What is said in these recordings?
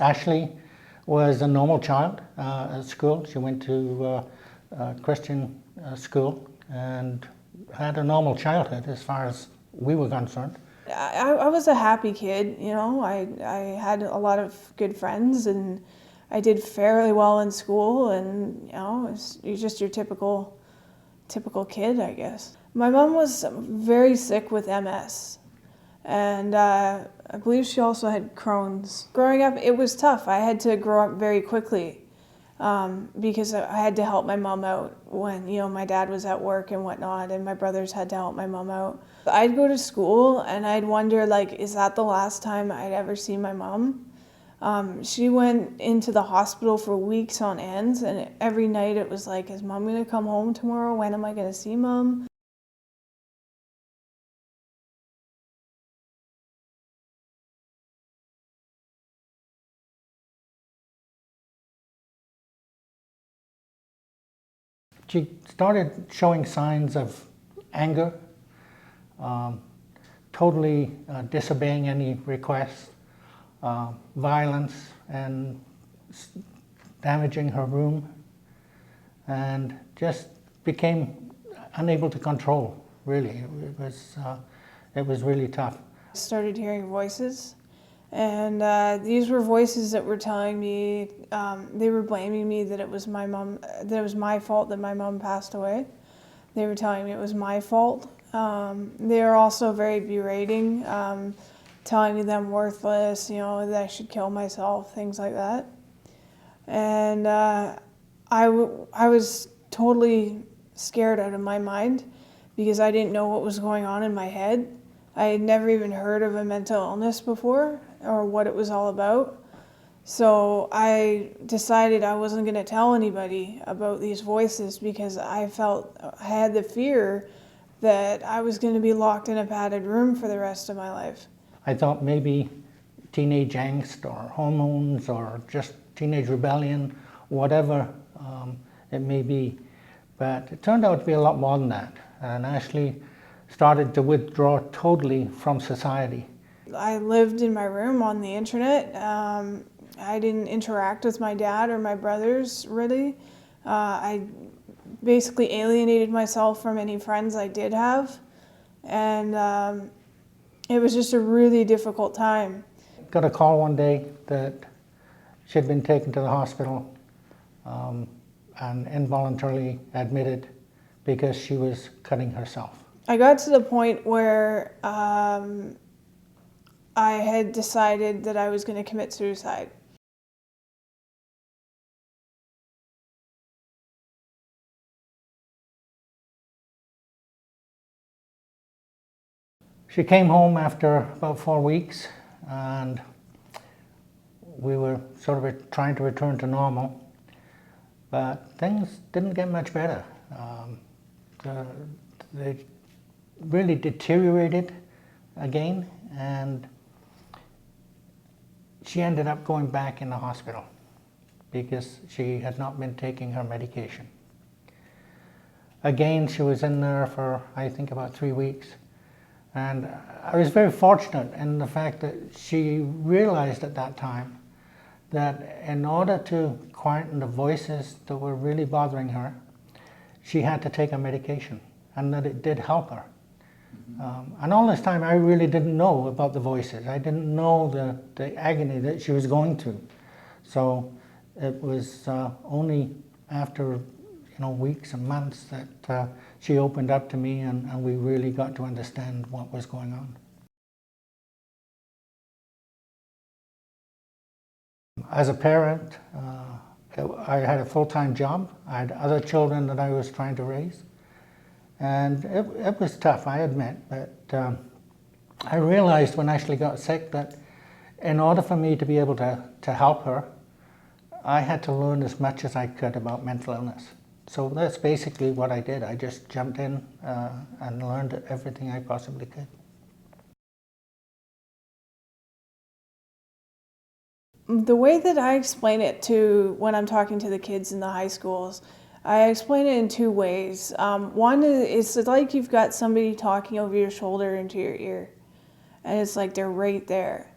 Ashleigh was a normal child at school. She went to Christian school and had a normal childhood as far as we were concerned. I was a happy kid, you know. I had a lot of good friends and I did fairly well in school, and you know, you're just your typical kid, I guess. My mom was very sick with MS, and I believe she also had Crohn's. Growing up, it was tough. I had to grow up very quickly because I had to help my mom out when, you know, my dad was at work and whatnot, and my brothers had to help my mom out. I'd go to school and I'd wonder, like, is that the last time I'd ever see my mom? She went into the hospital for weeks on end, and every night it was like, is Mom going to come home tomorrow? When am I going to see Mom? She started showing signs of anger, totally disobeying any requests, violence, and damaging her room, and just became unable to control, really. It was really tough. I started hearing voices, and these were voices that were telling me, they were blaming me that it was my mom, that it was my fault that my mom passed away. They were telling me it was my fault. They were also very berating, telling me that I'm worthless, you know, that I should kill myself, things like that. And I was totally scared out of my mind because I didn't know what was going on in my head. I had never even heard of a mental illness before or what it was all about. So I decided I wasn't going to tell anybody about these voices because I had the fear that I was going to be locked in a padded room for the rest of my life. I thought maybe teenage angst or hormones or just teenage rebellion, whatever it may be. But it turned out to be a lot more than that. And Ashleigh started to withdraw totally from society. I lived in my room on the internet. I didn't interact with my dad or my brothers, really. I basically alienated myself from any friends I did have. And it was just a really difficult time. Got a call one day that she'd been taken to the hospital and involuntarily admitted because she was cutting herself. I got to the point where I had decided that I was going to commit suicide. She came home after about 4 weeks, and we were sort of trying to return to normal, but things didn't get much better. They really deteriorated again, and she ended up going back in the hospital because she had not been taking her medication. Again, she was in there for, I think, about 3 weeks. And I was very fortunate in the fact that she realized at that time that in order to quieten the voices that were really bothering her, she had to take a medication, and that it did help her. And all this time I really didn't know about the voices. I didn't know the agony that she was going through. So it was only after weeks and months that she opened up to me, and we really got to understand what was going on. As a parent, I had a full-time job. I had other children that I was trying to raise. And it was tough, I admit, but I realized when Ashleigh got sick that in order for me to be able to help her, I had to learn as much as I could about mental illness. So that's basically what I did. I just jumped in and learned everything I possibly could. The way that I explain it to when I'm talking to the kids in the high schools, I explain it in two ways. One is it's like you've got somebody talking over your shoulder into your ear, and it's like they're right there.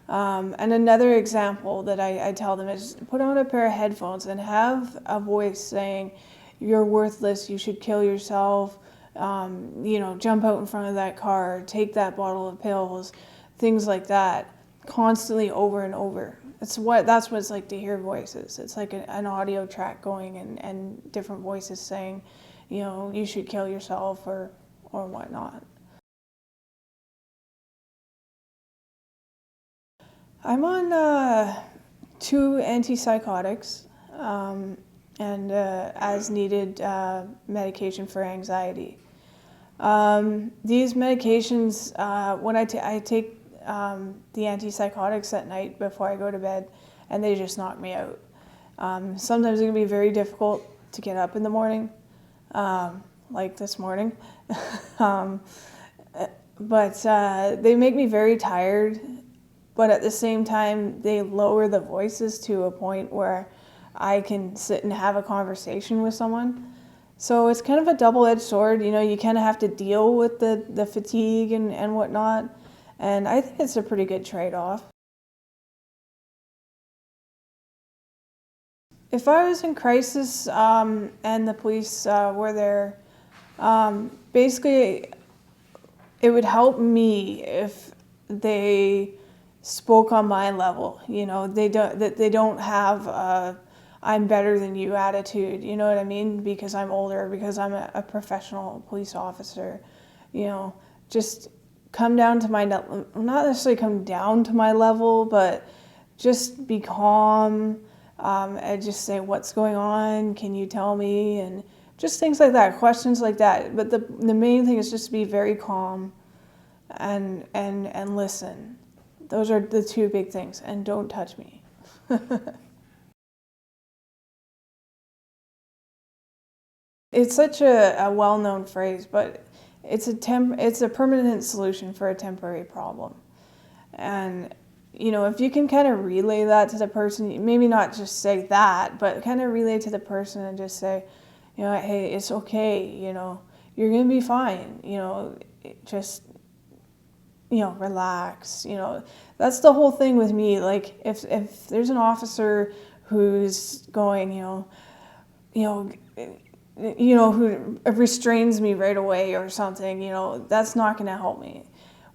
And another example that I tell them is put on a pair of headphones and have a voice saying, "You're worthless, you should kill yourself, jump out in front of that car, take that bottle of pills," things like that, constantly over and over. That's what it's like to hear voices. It's like an audio track going and different voices saying, you should kill yourself or whatnot. I'm on 2 antipsychotics and as needed medication for anxiety. These medications, when I take the antipsychotics at night before I go to bed, and they just knock me out. Sometimes it can be very difficult to get up in the morning, like this morning. But they make me very tired, but at the same time, they lower the voices to a point where I can sit and have a conversation with someone. So it's kind of a double-edged sword. You kind of have to deal with the fatigue and whatnot. And I think it's a pretty good trade-off. If I was in crisis and the police were there, basically it would help me if they spoke on my level. They don't have a "I'm better than you" attitude. You know what I mean? Because I'm older, because I'm a professional police officer. Just come down to not necessarily come down to my level, but just be calm and just say, "What's going on? Can you tell me?" And just things like that, questions like that. But the main thing is just to be very calm and listen. Those are the 2 big things. And don't touch me. It's such a well-known phrase, but it's a permanent solution for a temporary problem. And if you can kind of relay that to the person, maybe not just say that, but kind of relay to the person and just say, "Hey, it's okay, you're going to be fine, just, relax." That's the whole thing with me. Like, if there's an officer who's going, who restrains me right away or something, that's not going to help me.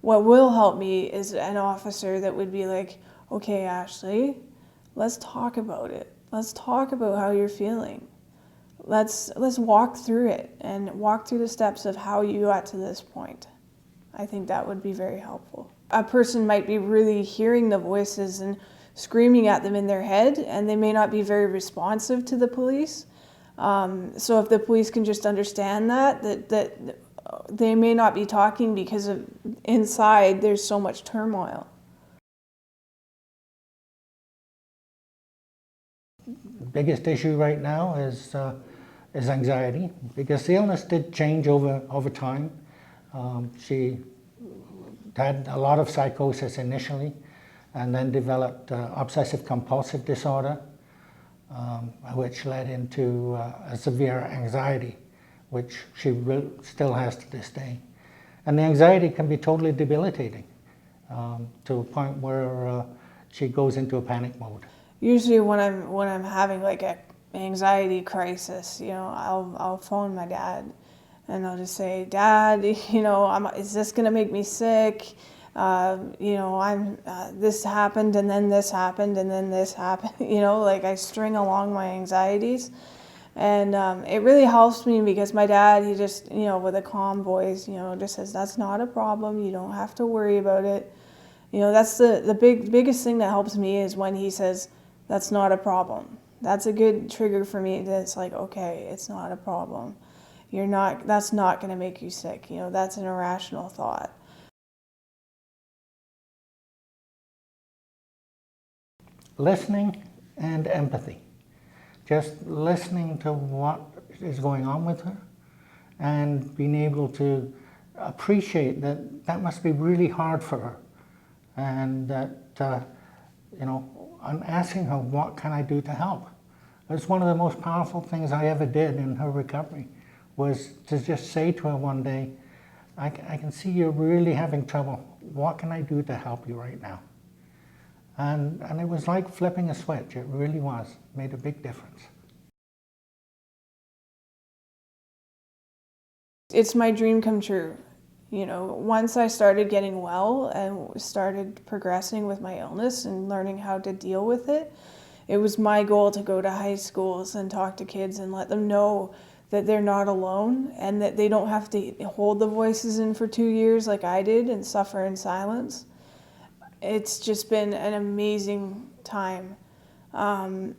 What will help me is an officer that would be like, "Okay, Ashleigh, let's talk about it. Let's talk about how you're feeling. Let's walk through it and walk through the steps of how you got to this point." I think that would be very helpful. A person might be really hearing the voices and screaming at them in their head, and they may not be very responsive to the police. So if the police can just understand that they may not be talking because of inside there's so much turmoil. The biggest issue right now is anxiety, because the illness did change over time. She had a lot of psychosis initially, and then developed obsessive compulsive disorder, which led into a severe anxiety, which she still has to this day. And the anxiety can be totally debilitating to a point where she goes into a panic mode. Usually when I'm having like an anxiety crisis, I'll phone my dad and I'll just say, "Dad, is this going to make me sick? This happened and then this happened and then this happened." Like I string along my anxieties. And it really helps me because my dad, he just, with a calm voice, just says, "That's not a problem. You don't have to worry about it." That's the biggest thing that helps me is when he says, "That's not a problem." That's a good trigger for me. That's like, okay, it's not a problem. That's not going to make you sick. That's an irrational thought. Listening and empathy. Just listening to what is going on with her and being able to appreciate that must be really hard for her, and that I'm asking her, what can I do to help? It's one of the most powerful things I ever did in her recovery, was to just say to her one day, I can see you're really having trouble. What can I do to help you right now? And it was like flipping a switch. It really was. Made a big difference. It's my dream come true. You know, once I started getting well and started progressing with my illness and learning how to deal with it, it was my goal to go to high schools and talk to kids and let them know that they're not alone and that they don't have to hold the voices in for 2 years like I did and suffer in silence. It's just been an amazing time, and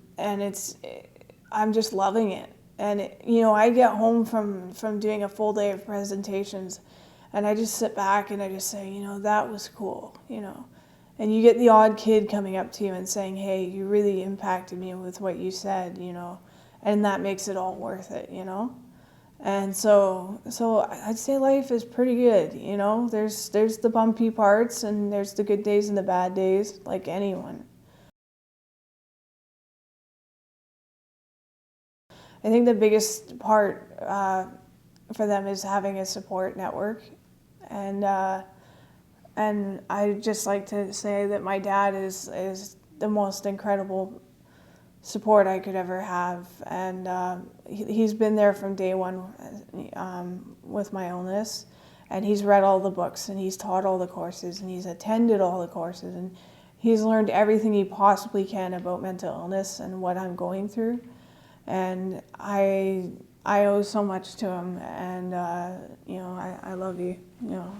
I'm just loving it. And you know, I get home from doing a full day of presentations, and I just sit back and I just say, you know, that was cool, you know. And you get the odd kid coming up to you and saying, hey, you really impacted me with what you said, you know, and that makes it all worth it, you know. And so I'd say life is pretty good, you know. There's the bumpy parts and there's the good days and the bad days, like anyone. I think the biggest part for them is having a support network, and I just like to say that my dad is the most incredible support I could ever have, and he's been there from day one with my illness, and he's read all the books and he's taught all the courses and he's attended all the courses and he's learned everything he possibly can about mental illness and what I'm going through, and I owe so much to him, and you know, I love you, you know.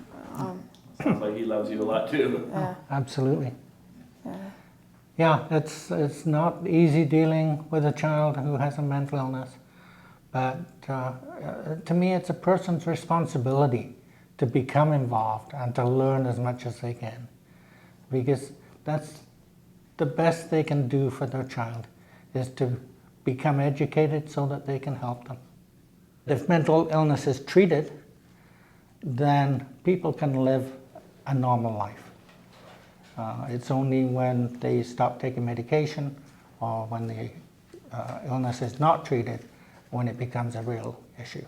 Sounds like he loves you a lot too. Yeah. Absolutely. Yeah. Yeah, it's not easy dealing with a child who has a mental illness, but to me it's a person's responsibility to become involved and to learn as much as they can, because that's the best they can do for their child, is to become educated so that they can help them. If mental illness is treated, then people can live a normal life. It's only when they stop taking medication or when the illness is not treated when it becomes a real issue.